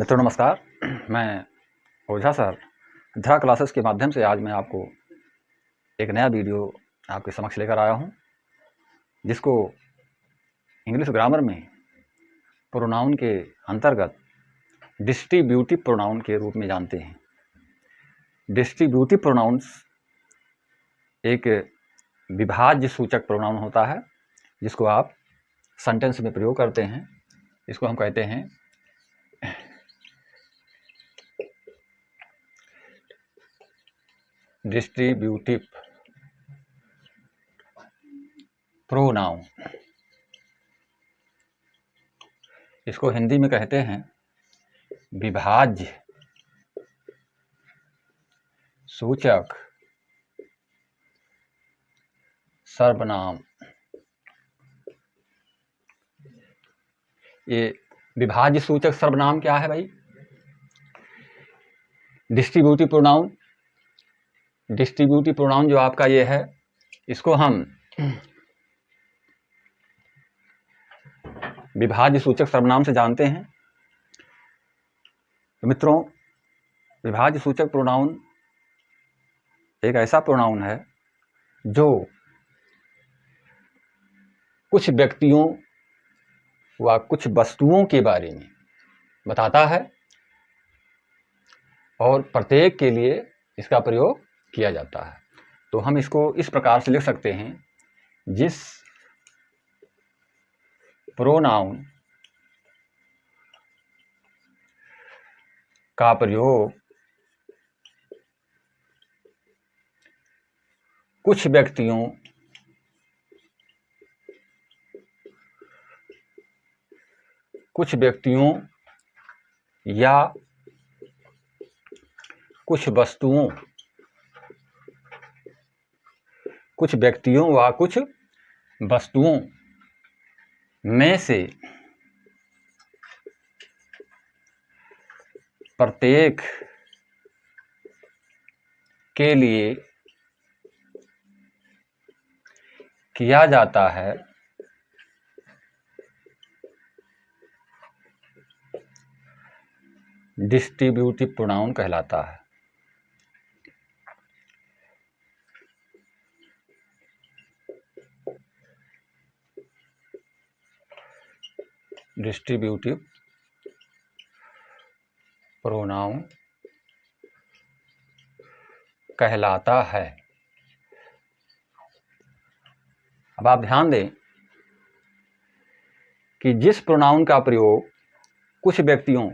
मित्रों नमस्कार। मैं ओझा सर धा क्लासेस के माध्यम से आज मैं आपको एक नया वीडियो आपके समक्ष लेकर आया हूं, जिसको इंग्लिश ग्रामर में प्रोनाउन के अंतर्गत डिस्ट्रीब्यूटिव प्रोनाउन के रूप में जानते हैं। डिस्ट्रीब्यूटिव प्रोनाउंस एक विभाज्य सूचक प्रोनाउन होता है, जिसको आप सेंटेंस में प्रयोग करते हैं। इसको हम कहते हैं डिस्ट्रीब्यूटिव प्रोनाउन। इसको हिंदी में कहते हैं विभाज्य सूचक सर्वनाम। ये विभाज्य सूचक सर्वनाम क्या है भाई? डिस्ट्रीब्यूटिव प्रोनाउन जो आपका ये है, इसको हम विभाज्य सूचक सर्वनाम से जानते हैं। तो मित्रों, विभाज्य सूचक प्रोनाउन एक ऐसा प्रोनाउन है जो कुछ व्यक्तियों व कुछ वस्तुओं के बारे में बताता है और प्रत्येक के लिए इसका प्रयोग किया जाता है। तो हम इसको इस प्रकार से लिख सकते हैं, जिस प्रोनाउन का प्रयोग कुछ व्यक्तियों या कुछ वस्तुओं, कुछ व्यक्तियों व कुछ वस्तुओं में से प्रत्येक के लिए किया जाता है, डिस्ट्रीब्यूटिव प्रोनाउन कहलाता है। डिस्ट्रीब्यूटिव प्रोनाउन कहलाता है। अब आप ध्यान दें कि जिस प्रोनाउन का प्रयोग कुछ व्यक्तियों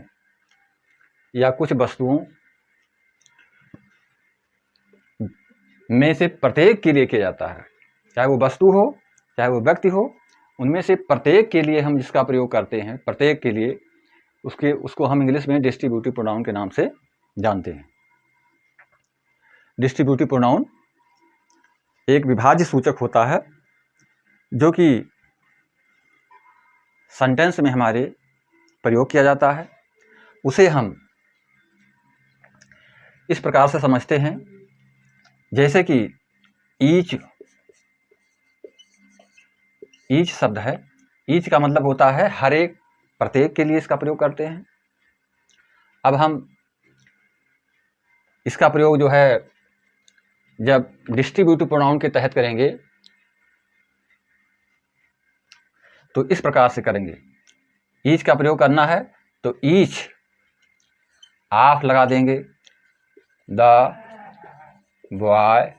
या कुछ वस्तुओं में से प्रत्येक के लिए किया जाता है, चाहे वो वस्तु हो चाहे वो व्यक्ति हो, उनमें से प्रत्येक के लिए हम जिसका प्रयोग करते हैं, प्रत्येक के लिए उसको हम इंग्लिश में डिस्ट्रीब्यूटिव प्रोनाउन के नाम से जानते हैं। डिस्ट्रीब्यूटिव प्रोनाउन एक विभाज्य सूचक होता है जो कि सेंटेंस में हमारे प्रयोग किया जाता है। उसे हम इस प्रकार से समझते हैं, जैसे कि ईच शब्द है। ईच का मतलब होता है हर एक, प्रत्येक के लिए इसका प्रयोग करते हैं। अब हम इसका प्रयोग जो है जब डिस्ट्रीब्यूटिव प्रोनाउन के तहत करेंगे तो इस प्रकार से करेंगे। ईच का प्रयोग करना है तो ईच ऑफ लगा देंगे, the boy,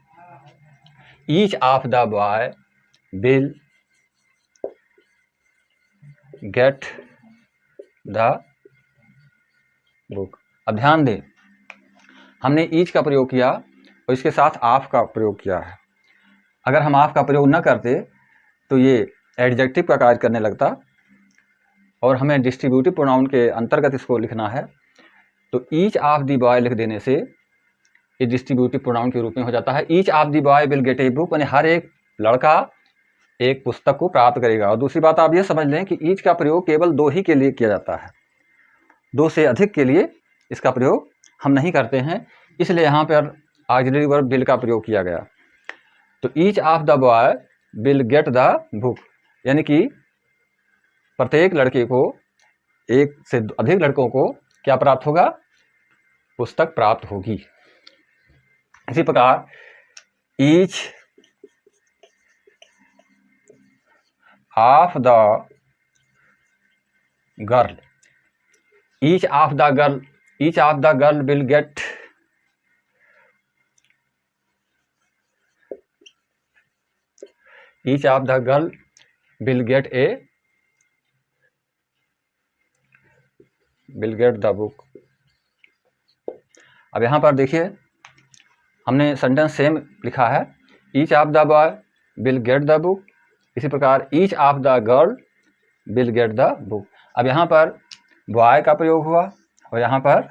each of the boy will get the book. अब ध्यान दें, हमने ईच का प्रयोग किया और इसके साथ ऑफ का प्रयोग किया है। अगर हम ऑफ का प्रयोग न करते तो ये एडजेक्टिव का कार्य करने लगता और हमें डिस्ट्रीब्यूटिव प्रोनाउन के अंतर्गत इसको लिखना है। तो ईच ऑफ द बॉय लिख देने से ये डिस्ट्रीब्यूटिव प्रोनाउन के रूप में हो जाता है। Each of the boy will gate a book, यानी हर एक लड़का एक पुस्तक को प्राप्त करेगा। और दूसरी बात आप ये समझ लें कि ईच का प्रयोग केवल दो ही के लिए किया जाता है, दो से अधिक के लिए इसका प्रयोग हम नहीं करते हैं, इसलिए यहाँ पर ऑक्सिलरी वर्ब विल का प्रयोग किया गया। तो each of the boy will get the book, यानी कि प्रत्येक लड़के को, एक से अधिक लड़कों को क्या प्राप्त होगा? पुस्तक प्राप्त होगी। इसी प्रकार each of the girl, each of the girl, each of the girl will gate each of the girl will get the book। अब यहाँ पर देखिए हमने सेंटेंस सेम लिखा है, each of the boy will get the book, इसी प्रकार each of the girl will get the book। अब यहाँ पर बॉय का प्रयोग हुआ और यहाँ पर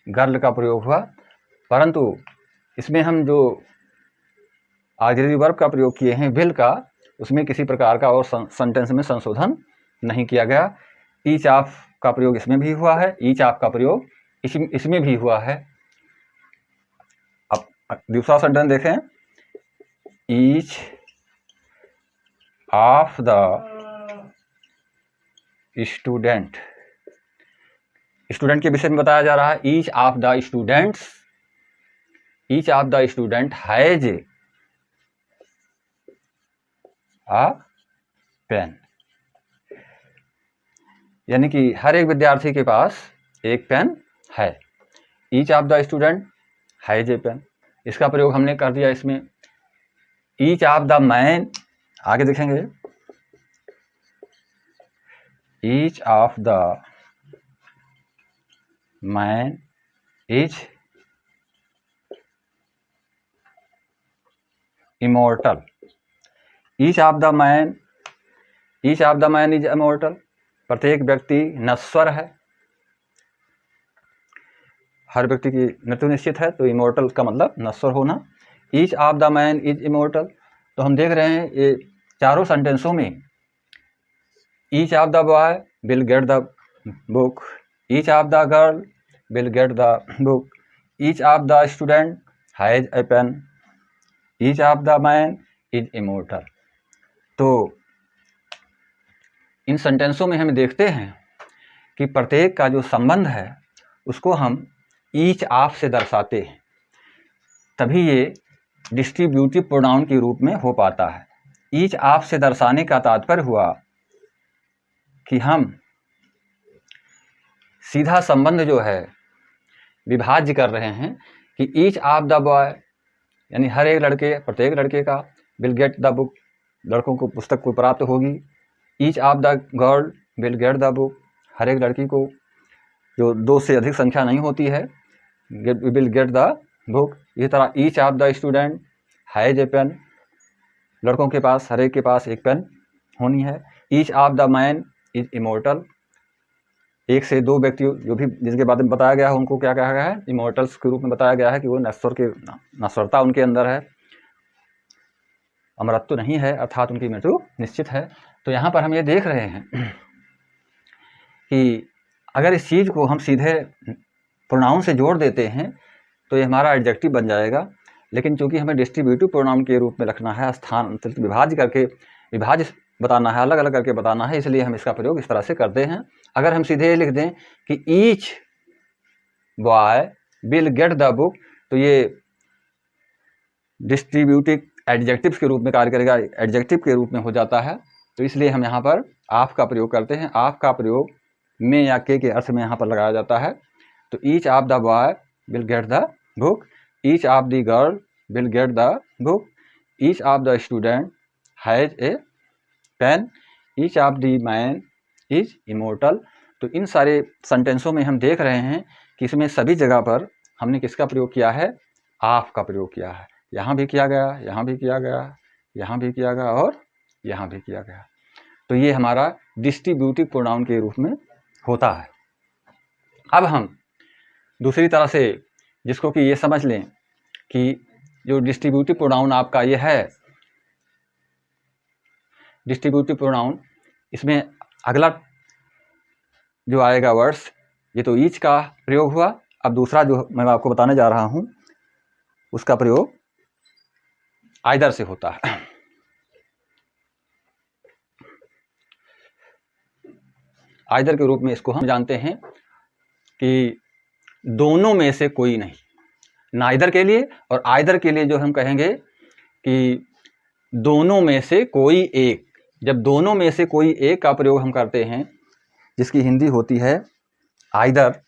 गर्ल का प्रयोग हुआ, परंतु इसमें हम जो ऑक्सिलरी वर्ब का प्रयोग किए हैं विल का, उसमें किसी प्रकार का और सेंटेंस में संशोधन नहीं किया गया। ईच ऑफ का प्रयोग इसमें भी हुआ है, ईच ऑफ का प्रयोग इसमें भी हुआ है। अब दूसरा सेंटेंस देखें, each of the student, student के विषय में बताया जा रहा है। Each of the students, each of the student has a pen, यानी कि हर एक विद्यार्थी के पास एक पेन है। Each of the student has a pen, इसका प्रयोग हमने कर दिया इसमें। ईच ऑफ द मैन, आगे देखेंगे, each of the man is immortal, each of the man, each of the man is immortal, प्रत्येक व्यक्ति नश्वर है, हर व्यक्ति की मृत्यु निश्चित है, तो इमोर्टल का मतलब नश्वर होना। Each of the man is immortal, तो हम देख रहे हैं ये चारों सेंटेंसों में each of the boy will get the book, each of the girl will get the book, each of the student has a pen, each of the man is immortal. तो इन सेंटेंसों में हम देखते हैं कि प्रत्येक का जो संबंध है उसको हम ईच ऑफ से दर्शाते हैं, तभी ये डिस्ट्रीब्यूटिव प्रोनाउन के रूप में हो पाता है। ईच ऑफ से दर्शाने का तात्पर्य हुआ कि हम सीधा संबंध जो है विभाज्य कर रहे हैं कि ईच ऑफ द बॉय, यानी हर एक लड़के, प्रत्येक लड़के का, विल गेट द बुक, लड़कों को पुस्तक को प्राप्त होगी। Each of the girl will get the book, हर एक लड़की को, जो दो से अधिक संख्या नहीं होती है, विल गेट द बुक। इसी तरह each of the student has a pen, लड़कों के पास, हर एक के पास एक पेन होनी है। Each of the man is immortal, एक से दो व्यक्ति जो भी जिनके बारे में बताया गया है उनको क्या कहा गया है? इमोर्टल्स के रूप में बताया गया है कि वो नश्वरता उनके अंदर है, अमरत्व नहीं है, अर्थात उनकी मृत्यु निश्चित है। तो यहाँ पर हम ये देख रहे हैं कि अगर इस चीज़ को हम सीधे प्रोनाउन से जोड़ देते हैं तो ये हमारा एडजेक्टिव बन जाएगा, लेकिन चूंकि हमें डिस्ट्रीब्यूटिव प्रोनाउन के रूप में रखना है, स्थान विभाज्य बताना है, अलग अलग करके बताना है, इसलिए हम इसका प्रयोग इस तरह से करते हैं। अगर हम सीधे लिख दें कि each boy will get the book, तो ये डिस्ट्रीब्यूटिव एडजेक्टिव के रूप में कार्य करेगा, एडजेक्टिव के रूप में हो जाता है। तो इसलिए हम यहाँ पर ऑफ का प्रयोग करते हैं। ऑफ का प्रयोग में या के अर्थ में यहाँ पर लगाया जाता है। तो each of the boy will get the book, each of the girl will get the book, each of the student has a pen, each of the man is immortal. तो इन सारे सेंटेंसों में हम देख रहे हैं कि इसमें सभी जगह पर हमने किसका प्रयोग किया है? ऑफ का प्रयोग किया है। यहाँ भी किया गया, यहाँ भी किया गया, यहाँ भी किया गया और यहाँ भी किया गया। तो ये हमारा डिस्ट्रीब्यूटिव प्रोनाउन के रूप में होता है। अब हम दूसरी तरह से जिसको कि ये समझ लें कि जो डिस्ट्रीब्यूटिव प्रोनाउन आपका ये है, डिस्ट्रीब्यूटिव प्रोनाउन, इसमें अगला जो आएगा वर्ड्स, ये तो ईच का प्रयोग हुआ। अब दूसरा जो मैं आपको बताने जा रहा हूँ उसका प्रयोग आइदर से होता है। आइदर के रूप में इसको हम जानते हैं कि दोनों में से कोई नहीं, नाइदर के लिए और आइदर के लिए जो हम कहेंगे कि दोनों में से कोई एक। जब दोनों में से कोई एक का प्रयोग हम करते हैं, जिसकी हिंदी होती है आइदर,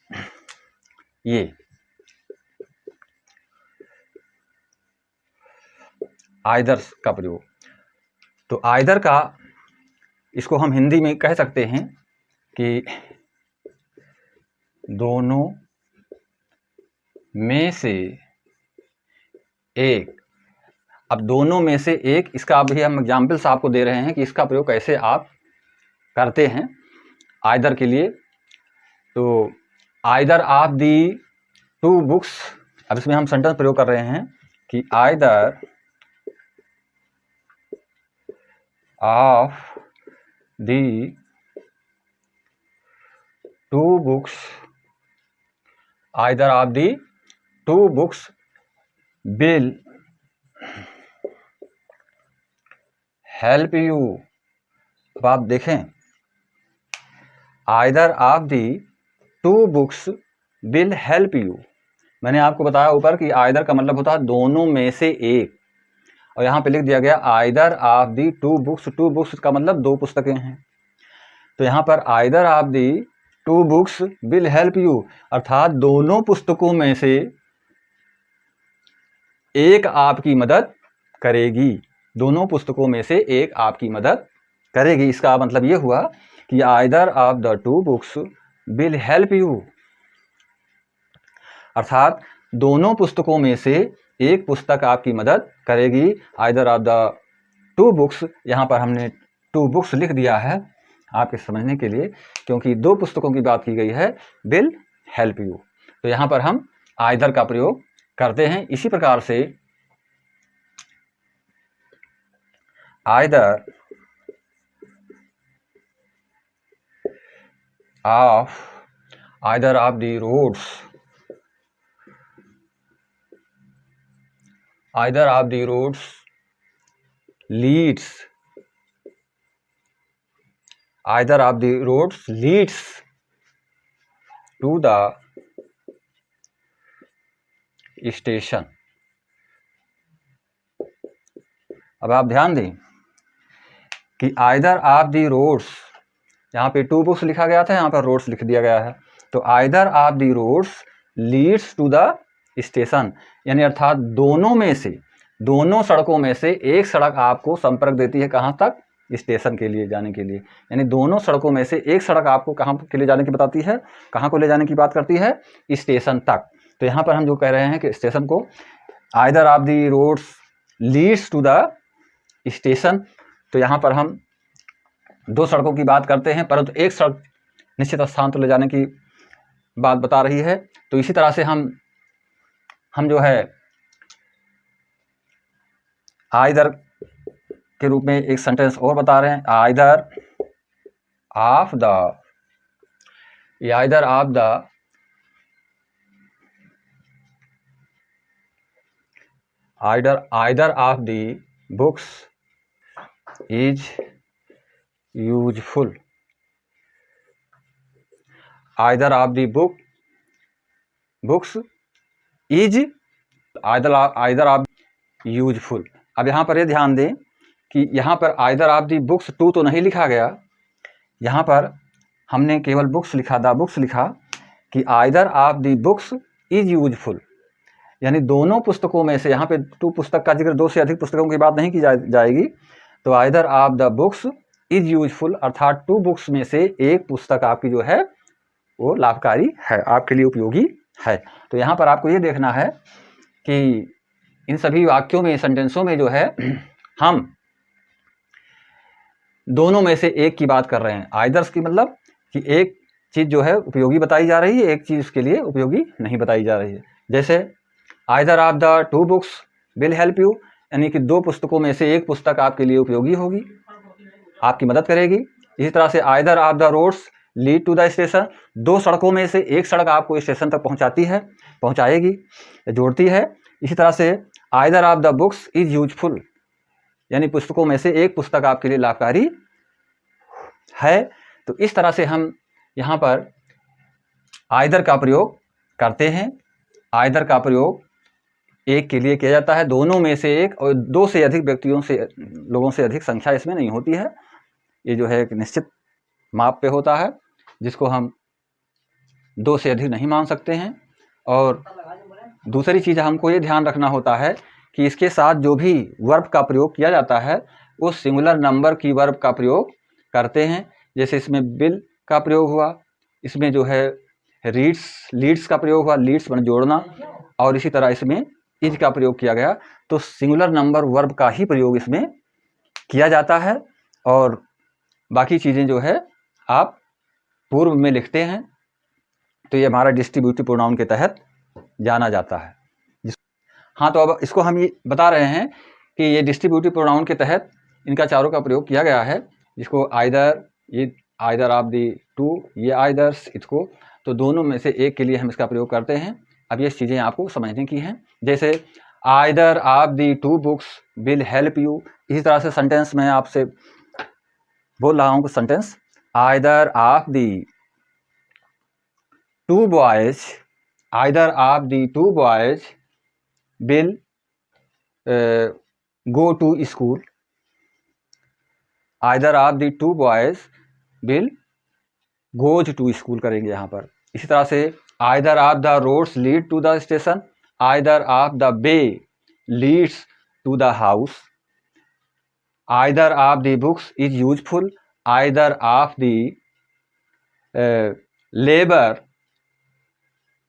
ये आइदर का प्रयोग, तो आइदर का इसको हम हिंदी में कह सकते हैं कि दोनों में से एक। अब दोनों में से एक, इसका अभी हम एग्जाम्पल्स आपको दे रहे हैं कि इसका प्रयोग कैसे आप करते हैं आइदर के लिए। तो either of the two books, अब इसमें हम सेंटेंस प्रयोग कर रहे हैं कि either of the two books, either of the two books will help you. अब आप देखें, either of the two books will help you. मैंने आपको बताया ऊपर कि आइदर का मतलब होता है दोनों में से एक, और यहाँ पे लिख दिया गया either of the two books. Two books का मतलब दो पुस्तकें हैं, तो यहाँ पर either of the two books will help you, अर्थात दोनों पुस्तकों में से एक आपकी मदद करेगी। दोनों पुस्तकों में से एक आपकी मदद करेगी। इसका मतलब ये हुआ कि either of the two books will help you, अर्थात दोनों पुस्तकों में से एक पुस्तक आपकी मदद करेगी। Either of the two books, यहाँ पर हमने टू बुक्स लिख दिया है आपके समझने के लिए, क्योंकि दो पुस्तकों की बात की गई है, विल हेल्प यू। तो यहाँ पर हम आइदर का प्रयोग करते हैं। इसी प्रकार से either of the roads, either of the roads leads, either of the roads leads to the station. अब आप ध्यान दें कि आइदर ऑफ द रोड्स, यहाँ पे टू बुक्स लिखा गया था, यहाँ पर रोड्स लिख दिया गया है। तो either of the roads leads to the station, यानी अर्थात दोनों में से, दोनों सड़कों में से एक सड़क आपको संपर्क देती है कहाँ तक, स्टेशन के लिए जाने के लिए। यानी दोनों सड़कों में से एक सड़क आपको कहाँ के लिए जाने की बताती है, कहाँ को ले जाने की बात करती है, स्टेशन तक। तो यहाँ पर हम जो कह रहे हैं कि स्टेशन को, either of the roads leads to the station, तो यहाँ पर हम दो सड़कों की बात करते हैं, परंतु एक सड़क निश्चित स्थान पर ले जाने की बात बता रही है। तो इसी तरह से हम जो है आइदर के रूप में एक सेंटेंस और बता रहे हैं, either of the, either of the either of the books is useful, either of the books is, either of useful. अब यहाँ पर ये ध्यान दें कि यहाँ पर either of the books two तो नहीं लिखा गया, यहाँ पर हमने केवल बुक्स लिखा, द बुक्स लिखा, कि either of the books is useful, यानी दोनों पुस्तकों में से, यहाँ पे टू पुस्तक का जिक्र, दो से अधिक पुस्तकों की बात नहीं की जाएगी। तो either of the books is useful, अर्थात टू बुक्स में से एक पुस्तक आपकी जो है वो लाभकारी है, आपके लिए उपयोगी है। तो यहाँ पर आपको ये देखना है कि इन सभी वाक्यों में, सेंटेंसों में जो है हम दोनों में से एक की बात कर रहे हैं। आइदर्स की मतलब कि एक चीज़ जो है उपयोगी बताई जा रही है, एक चीज़ उसके लिए उपयोगी नहीं बताई जा रही है। जैसे either of the two books will help you, यानी कि दो पुस्तकों में से एक पुस्तक आपके लिए उपयोगी होगी, आपकी मदद करेगी। इसी तरह से either of the roads lead to the station, दो सड़कों में से एक सड़क आपको स्टेशन तक पहुंचाती है, पहुंचाएगी, जोड़ती है। इसी तरह से either of the books is useful, यानी पुस्तकों में से एक पुस्तक आपके लिए लाभकारी है। तो इस तरह से हम यहाँ पर आइदर का प्रयोग करते हैं। आइदर का प्रयोग एक के लिए किया जाता है, दोनों में से एक, और दो से अधिक व्यक्तियों से, लोगों से अधिक संख्या इसमें नहीं होती है। ये जो है एक निश्चित माप पे होता है, जिसको हम दो से अधिक नहीं मान सकते हैं। और दूसरी चीज़ हमको ये ध्यान रखना होता है कि इसके साथ जो भी वर्ब का प्रयोग किया जाता है उस सिंगुलर नंबर की वर्ब का प्रयोग करते हैं। जैसे इसमें बिल का प्रयोग हुआ, इसमें जो है लीड्स का प्रयोग हुआ, लीड्स बन जोड़ना, और इसी तरह इसमें इज का प्रयोग किया गया। तो सिंगुलर नंबर वर्ब का ही प्रयोग इसमें किया जाता है, और बाकी चीज़ें जो है आप पूर्व में लिखते हैं। तो ये हमारा डिस्ट्रीब्यूटिव प्रोनाउन के तहत जाना जाता है। हाँ, तो अब इसको हम ये बता रहे हैं कि ये डिस्ट्रीब्यूटिव प्रोनाउन के तहत इनका चारों का प्रयोग किया गया है, जिसको आइदर, ये आइदर ऑफ दी टू, ये आइदर्स, इसको तो दोनों में से एक के लिए हम इसका प्रयोग करते हैं। अब ये चीज़ें आपको समझने की हैं। जैसे either of the two books will help you, इसी तरह से सेंटेंस में आपसे बोल रहा हूँ, sentence either of the two boys, either of the two boys will go to school, either of the two boys will goes to school करेंगे यहाँ पर। इसी तरह से either of the roads lead to the station, either of the way leads to the house, either of the books is useful, either of the labour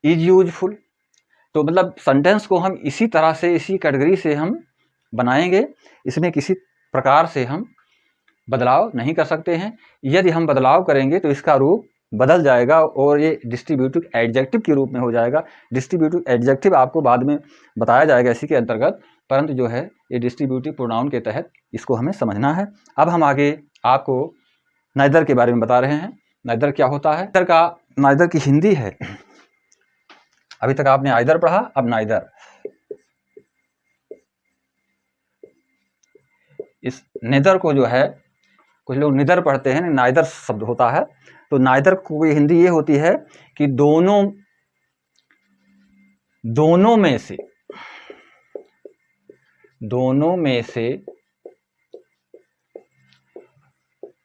is useful. तो मतलब sentence को हम इसी तरह से, इसी कैटेगरी से हम बनाएंगे, इसमें किसी प्रकार से हम बदलाव नहीं कर सकते हैं। यदि हम बदलाव करेंगे तो इसका रूप बदल जाएगा और ये डिस्ट्रीब्यूटिव एडजेक्टिव के रूप में हो जाएगा। डिस्ट्रीब्यूटिव एडजेक्टिव आपको बाद में बताया जाएगा इसी के अंतर्गत, परंतु जो है ये डिस्ट्रीब्यूटिव प्रोनाउन के तहत इसको हमें समझना है। अब हम आगे आपको नाइदर के बारे में बता रहे हैं। नाइदर क्या होता है? नाइदर की हिंदी है, अभी तक आपने आइदर पढ़ा, अब नाइदर। इस नेदर को जो है कुछ लोग निदर पढ़ते हैं, नाइदर शब्द होता है। तो नाइदर को हिंदी ये होती है कि दोनों में से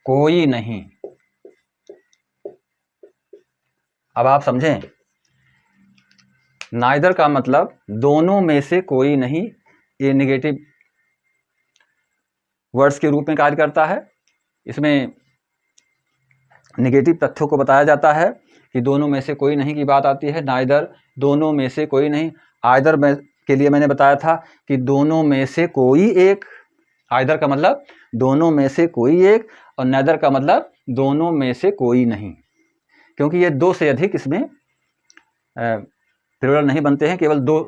कोई नहीं। अब आप समझें, नाइदर का मतलब दोनों में से कोई नहीं, ये नेगेटिव वर्ड्स के रूप में कार्य करता है। इसमें नेगेटिव तथ्यों को बताया जाता है कि दोनों में से कोई नहीं की बात आती है। नाइदर, दोनों में से कोई नहीं। आइदर में के लिए मैंने बताया था कि दोनों में से कोई एक, आइदर का मतलब दोनों में से कोई एक, और नाइदर का मतलब दोनों में से कोई नहीं, क्योंकि ये दो से अधिक इसमें प्लूरल नहीं बनते हैं, केवल दो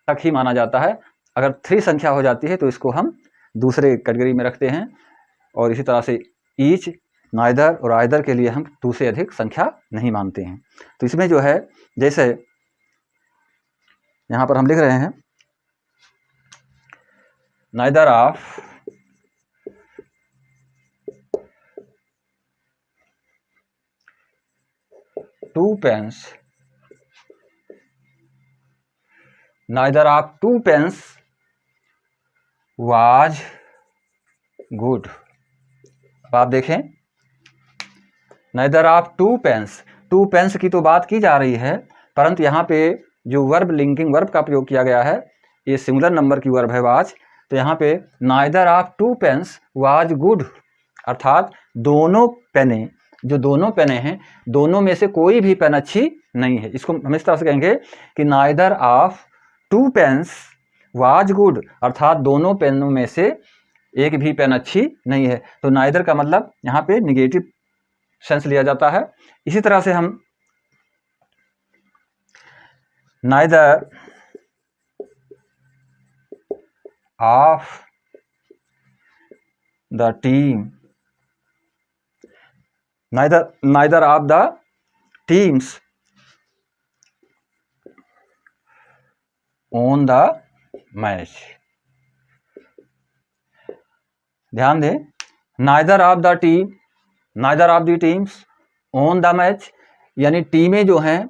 तक ही माना जाता है। अगर 3 संख्या हो जाती है तो इसको हम दूसरे कैटेगरी में रखते हैं, और इसी तरह से ईच, नाइदर और आइदर के लिए हम 2 से अधिक संख्या नहीं मानते हैं। तो इसमें जो है, जैसे यहाँ पर हम लिख रहे हैं, neither of two pens, neither of two pens was good. अब आप देखें, नाइदर ऑफ टू पेन्स की तो बात की जा रही है, परंतु यहाँ पे जो वर्ब, लिंकिंग वर्ब का प्रयोग किया गया है, ये सिंगुलर नंबर की वर्ब है वाज। तो यहाँ पे neither of two pens was good, अर्थात दोनों पेनें, जो दोनों पेनें हैं, दोनों में से कोई भी पेन अच्छी नहीं है। इसको हम इस तरह से कहेंगे कि neither of two pens was good, अर्थात दोनों पेनों में से एक भी पेन अच्छी नहीं है। तो नाइदर का मतलब यहाँ पे निगेटिव सेंस लिया जाता है। इसी तरह से हम neither of the team, neither of the teams on the match. ध्यान दें, neither of the teams on the match, यानी टीमें जो हैं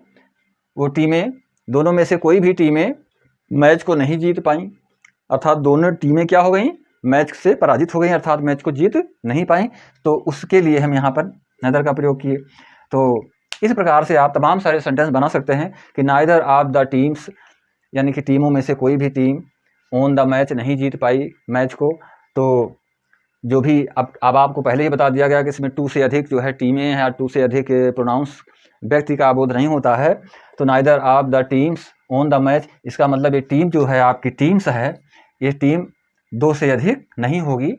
वो टीमें, दोनों में से कोई भी टीमें मैच को नहीं जीत पाई, अर्थात दोनों टीमें क्या हो गई, मैच से पराजित हो गई, अर्थात मैच को जीत नहीं पाई। तो उसके लिए हम यहाँ पर नाइदर का प्रयोग किए। तो इस प्रकार से आप तमाम सारे सेंटेंस बना सकते हैं कि नाइदर ऑफ द टीम्स, यानी कि टीमों में से कोई भी टीम ऑन द मैच नहीं जीत पाई मैच को। तो जो भी अब आपको पहले ही बता दिया गया कि इसमें 2 से अधिक जो है टीमें हैं, 2 से अधिक प्रोनाउंस व्यक्ति का बोध नहीं होता है। तो neither of the teams on the match, इसका मतलब ये टीम जो है आपकी टीम्स है, ये टीम 2 से अधिक नहीं होगी।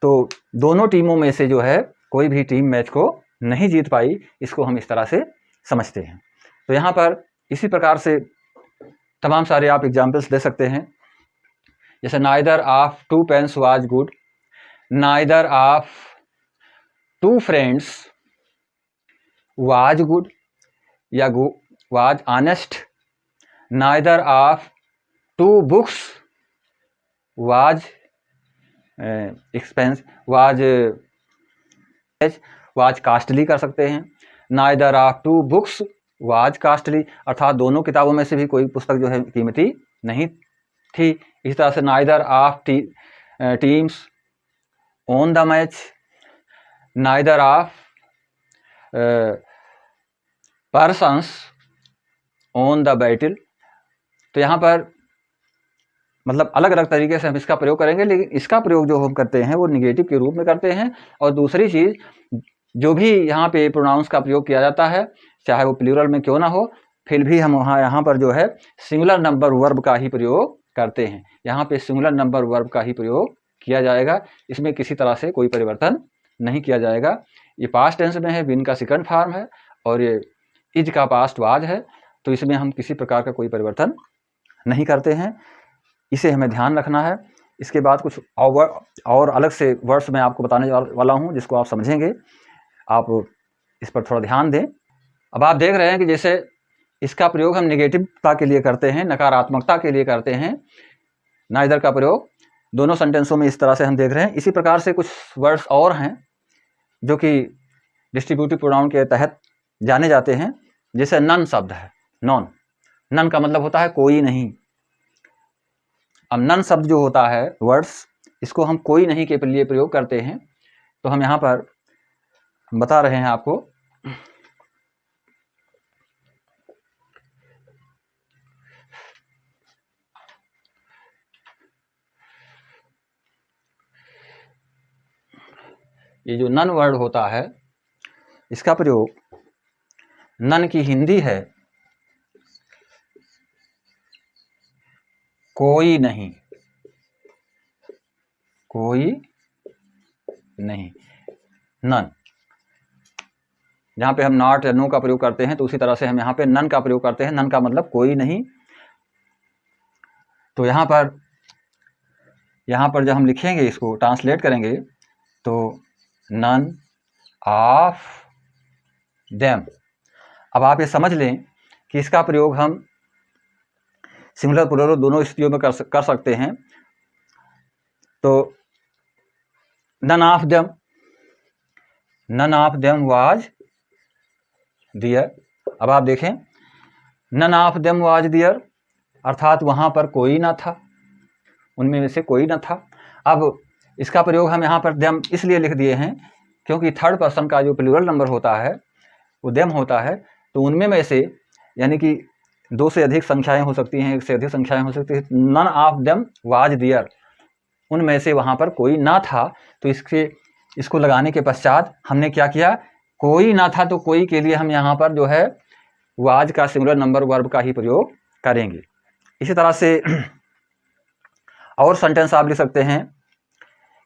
तो दोनों टीमों में से जो है कोई भी टीम मैच को नहीं जीत पाई, इसको हम इस तरह से समझते हैं। तो यहाँ पर इसी प्रकार से तमाम सारे आप एग्जाम्पल्स दे सकते हैं, जैसे neither of 2 pens was good, neither of 2 friends was good या was honest, neither of 2 books was expense was costly कर सकते हैं। Neither of 2 books was costly, अर्थात दोनों किताबों में से भी कोई पुस्तक जो है कीमती नहीं थी। इस तरह से neither of teams on the match, neither of persons on the battle. तो यहाँ पर मतलब अलग अलग तरीके से हम इसका प्रयोग करेंगे, लेकिन इसका प्रयोग जो हम करते हैं वो निगेटिव के रूप में करते हैं। और दूसरी चीज़, जो भी यहाँ पे प्रोनाउंस का प्रयोग किया जाता है, चाहे वो प्लूरल में क्यों ना हो, फिर भी हम यहाँ पर जो है सिंगुलर नंबर वर्ब का ही प्रयोग करते हैं। यहाँ पे सिंगुलर नंबर वर्ब का ही प्रयोग किया जाएगा, इसमें किसी तरह से कोई परिवर्तन नहीं किया जाएगा। ये पास्ट टेंस में है, बिन का सेकंड फॉर्म है, और ये इज का पास्ट वाज है, तो इसमें हम किसी प्रकार का कोई परिवर्तन नहीं करते हैं। इसे हमें ध्यान रखना है। इसके बाद कुछ और अलग से वर्ड्स मैं आपको बताने वाला हूँ, जिसको आप समझेंगे, आप इस पर थोड़ा ध्यान दें। अब आप देख रहे हैं कि जैसे इसका प्रयोग हम नेगेटिवता के लिए करते हैं, नकारात्मकता के लिए करते हैं, नाइदर का प्रयोग दोनों सेंटेंसों में इस तरह से हम देख रहे हैं। इसी प्रकार से कुछ वर्ड्स और हैं जो कि डिस्ट्रीब्यूटिव प्रोनाउन के तहत जाने जाते हैं, जैसे नन शब्द है। नन का मतलब होता है कोई नहीं। अब नन शब्द जो होता है वर्ड्स, इसको हम कोई नहीं के लिए प्रयोग करते हैं। तो हम यहाँ पर बता रहे हैं आपको। ये जो नन वर्ड होता है, इसका प्रयोग, नन की हिंदी है कोई नहीं, कोई नहीं, नन। जहाँ पे हम नॉट या नो का प्रयोग करते हैं, तो उसी तरह से हम यहाँ पे नन का प्रयोग करते हैं। नन का मतलब कोई नहीं। तो यहाँ पर जब हम लिखेंगे, इसको ट्रांसलेट करेंगे, तो नन ऑफ देम। अब आप ये समझ लें कि इसका प्रयोग हम सिंगुलर प्लूरल दोनों स्थितियों में कर सकते हैं। तो नन ऑफ देम वाज दियर। अब आप देखें, नन ऑफ देम वाज दियर, अर्थात वहाँ पर कोई ना था, उनमें से कोई ना था। अब इसका प्रयोग हम यहाँ पर देम इसलिए लिख दिए हैं क्योंकि थर्ड पर्सन का जो प्लूरल नंबर होता है वो देम होता है। तो उनमें में से, यानी कि 2 से अधिक संख्याएं हो सकती हैं, 1 से अधिक संख्याएं हो सकती हैं। नन ऑफ देम वाज दियर, उनमें से वहाँ पर कोई ना था। तो इसको लगाने के पश्चात हमने क्या किया, कोई ना था, तो कोई के लिए हम यहाँ पर जो है वाज का सिंगुलर नंबर वर्ब का ही प्रयोग करेंगे। इसी तरह से और सेंटेंस आप लिख सकते हैं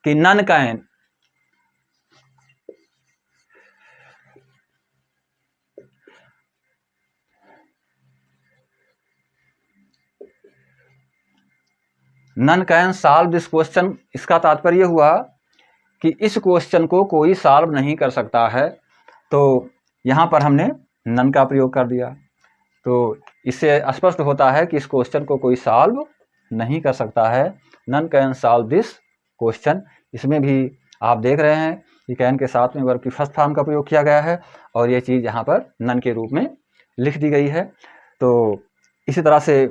कि none can solve this question. इसका तात्पर्य हुआ कि इस क्वेश्चन को कोई सॉल्व नहीं कर सकता है। तो यहाँ पर हमने नन का प्रयोग कर दिया। तो इससे स्पष्ट होता है कि इस क्वेश्चन को कोई सॉल्व नहीं कर सकता है। None can solve this question. इसमें भी आप देख रहे हैं कि कैन के साथ में वर्ब की फर्स्ट फॉर्म का प्रयोग किया गया है, और ये चीज़ यहाँ पर नन के रूप में लिख दी गई है। तो इसी तरह से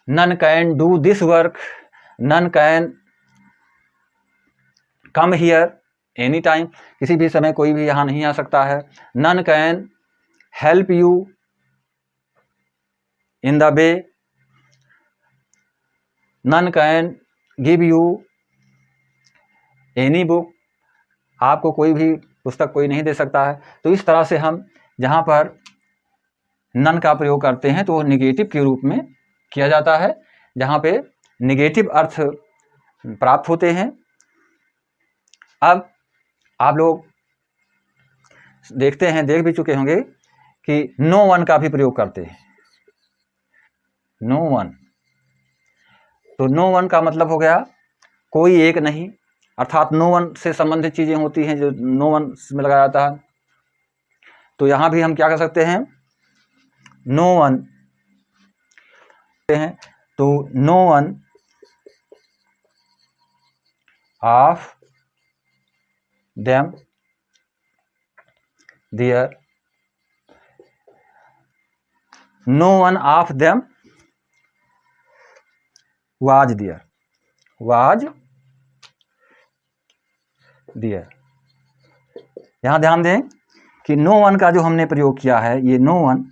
none can do this work, none can come here any time, किसी भी समय कोई भी यहाँ नहीं आ सकता है। None can help you in the way, none can give you any book, आपको कोई भी पुस्तक कोई नहीं दे सकता है। तो इस तरह से हम जहाँ पर नन का प्रयोग करते हैं तो वो निगेटिव के रूप में किया जाता है, जहाँ पे निगेटिव अर्थ प्राप्त होते हैं। अब आप लोग देखते हैं, देख भी चुके होंगे कि नो वन का भी प्रयोग करते हैं, नो वन। तो नो वन का मतलब हो गया कोई एक नहीं, अर्थात नो वन से संबंधित चीज़ें होती हैं जो नो वन में लगाया जाता है। तो यहाँ भी हम क्या कर सकते हैं, नो वन हैं, तो no one of them there, no one of them was there, was there. यहां ध्यान दें कि नो वन का जो हमने प्रयोग किया है, ये नो वन,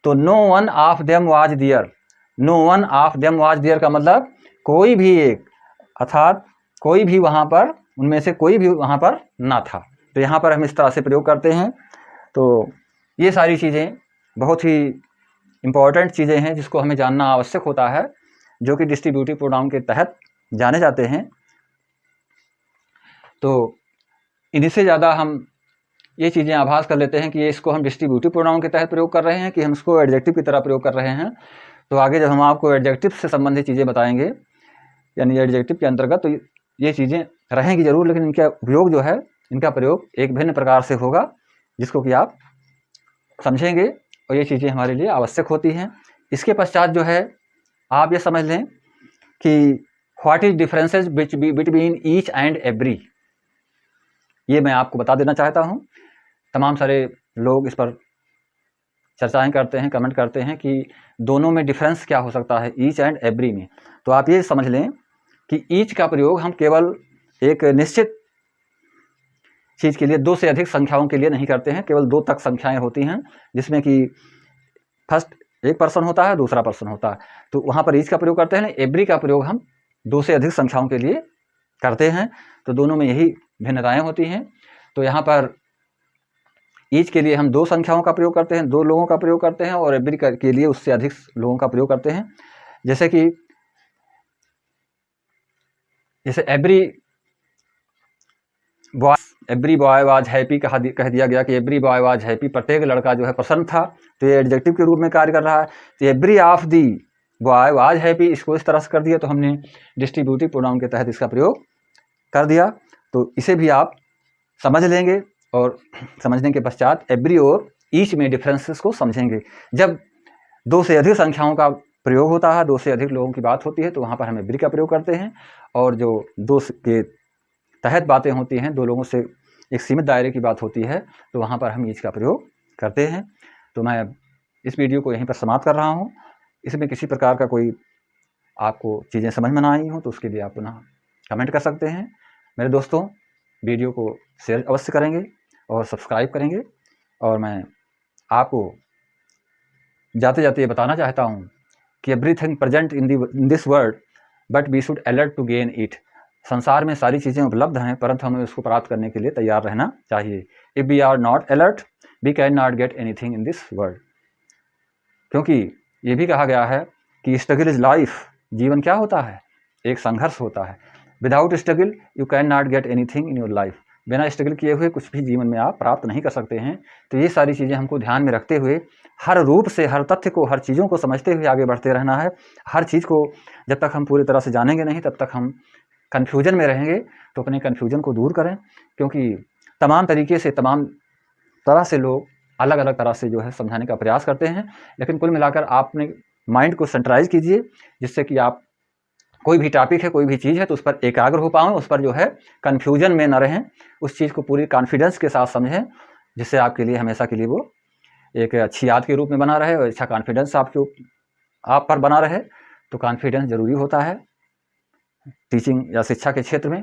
तो no one of them was there, no one of them was there का मतलब कोई भी एक, अर्थात कोई भी वहां पर, उनमें से कोई भी वहां पर ना था। तो यहाँ पर हम इस तरह से प्रयोग करते हैं। तो ये सारी चीज़ें बहुत ही इम्पॉर्टेंट चीज़ें हैं जिसको हमें जानना आवश्यक होता है, जो कि डिस्ट्रीब्यूटिव प्रोनाउन के तहत जाने जाते हैं। तो इन्हीं से ज़्यादा हम ये चीज़ें आभास कर लेते हैं कि ये इसको हम डिस्ट्रीब्यूटिव प्रोनाउन के तहत प्रयोग कर रहे हैं कि हम इसको एडजेक्टिव की तरह प्रयोग कर रहे हैं। तो आगे जब हम आपको एडजेक्टिव से संबंधित चीज़ें बताएंगे, यानी एडजेक्टिव के अंतर्गत, तो ये चीज़ें रहेंगी जरूर, लेकिन इनका उपयोग जो है, इनका प्रयोग एक भिन्न प्रकार से होगा, जिसको कि आप समझेंगे, और ये चीज़ें हमारे लिए आवश्यक होती हैं। इसके पश्चात जो है, आप ये समझ लें कि what is differences between each and every, ये मैं आपको बता देना चाहता हूँ। तमाम सारे लोग इस पर चर्चाएं करते हैं, कमेंट करते हैं कि दोनों में डिफरेंस क्या हो सकता है, ईच एंड एवरी में। तो आप ये समझ लें कि ईच का प्रयोग हम केवल एक निश्चित चीज़ के लिए, दो से अधिक संख्याओं के लिए नहीं करते हैं। केवल दो तक संख्याएं होती हैं, जिसमें कि फर्स्ट एक पर्सन होता है, दूसरा पर्सन होता है, तो वहाँ पर ईच का प्रयोग करते हैं। एवरी का प्रयोग हम दो से अधिक संख्याओं के लिए करते हैं। तो दोनों में यही भिन्नताएं होती हैं। तो यहाँ पर ईच के लिए हम दो संख्याओं का प्रयोग करते हैं, दो लोगों का प्रयोग करते हैं, और एवरी के लिए उससे अधिक लोगों का प्रयोग करते हैं। जैसे एवरी बॉय वाज हैप्पी कह दिया गया कि एवरी बॉय वाज हैप्पी, प्रत्येक लड़का जो है प्रसन्न था, तो ये एडजेक्टिव के रूप में कार्य कर रहा है। तो every of the boy was happy, इसको इस तरह से कर दिया, तो हमने डिस्ट्रीब्यूटिव प्रोनाउन के तहत इसका प्रयोग कर दिया। तो इसे भी आप समझ लेंगे, और समझने के पश्चात एवरी और ईच में डिफरेंसेस को समझेंगे। जब दो से अधिक संख्याओं का प्रयोग होता है, दो से अधिक लोगों की बात होती है, तो वहाँ पर हम एवरी का प्रयोग करते हैं। और जो दो के तहत बातें होती हैं, दो लोगों से एक सीमित दायरे की बात होती है, तो वहाँ पर हम ईच का प्रयोग करते हैं। तो मैं इस वीडियो को यहीं पर समाप्त कर रहा हूँ। इसमें किसी प्रकार का कोई आपको चीज़ें समझ में ना आई हो तो उसके लिए आप पुनः कमेंट कर सकते हैं। मेरे दोस्तों, वीडियो को शेयर अवश्य करेंगे और सब्सक्राइब करेंगे। और मैं आपको जाते जाते ये बताना चाहता हूँ कि everything present in this world but we should alert to gain it. संसार में सारी चीज़ें उपलब्ध हैं, परंतु हमें उसको प्राप्त करने के लिए तैयार रहना चाहिए। If we are not alert we can not get anything in this world. क्योंकि ये भी कहा गया है कि स्ट्रगल इज लाइफ, जीवन क्या होता है, एक संघर्ष होता है। Without struggle you can not get anything in your life. बिना स्ट्रगल किए हुए कुछ भी जीवन में आप प्राप्त नहीं कर सकते हैं। तो ये सारी चीज़ें हमको ध्यान में रखते हुए, हर रूप से, हर तथ्य को, हर चीज़ों को समझते हुए आगे बढ़ते रहना है। हर चीज़ को जब तक हम पूरी तरह से जानेंगे नहीं, तब तक हम कन्फ्यूजन में रहेंगे। तो अपने कन्फ्यूजन को दूर करें, क्योंकि तमाम तरीके से, तमाम तरह से लोग अलग अलग तरह से जो है समझाने का प्रयास करते हैं। लेकिन कुल मिलाकर आप अपने माइंड को सेंट्रलाइज कीजिए, जिससे कि आप कोई भी टॉपिक है, कोई भी चीज़ है, तो उस पर एकाग्र हो पाएं, उस पर जो है कन्फ्यूजन में न रहें, उस चीज़ को पूरी कॉन्फिडेंस के साथ समझें, जिससे आपके लिए हमेशा के लिए वो एक अच्छी याद के रूप में बना रहे और अच्छा कॉन्फिडेंस आप पर बना रहे। तो कॉन्फिडेंस ज़रूरी होता है टीचिंग या शिक्षा के क्षेत्र में।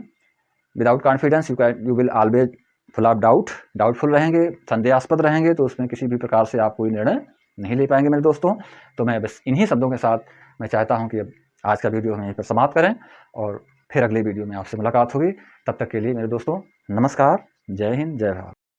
Without confidence you will always full of doubtful रहेंगे, संदेहास्पद रहेंगे, तो उसमें किसी भी प्रकार से आप कोई निर्णय नहीं ले पाएंगे मेरे दोस्तों। तो मैं बस इन्हीं शब्दों के साथ मैं चाहता हूं कि अब आज का वीडियो हम यहीं पर समाप्त करें और फिर अगले वीडियो में आपसे मुलाकात होगी। तब तक के लिए मेरे दोस्तों नमस्कार, जय हिंद, जय भारत।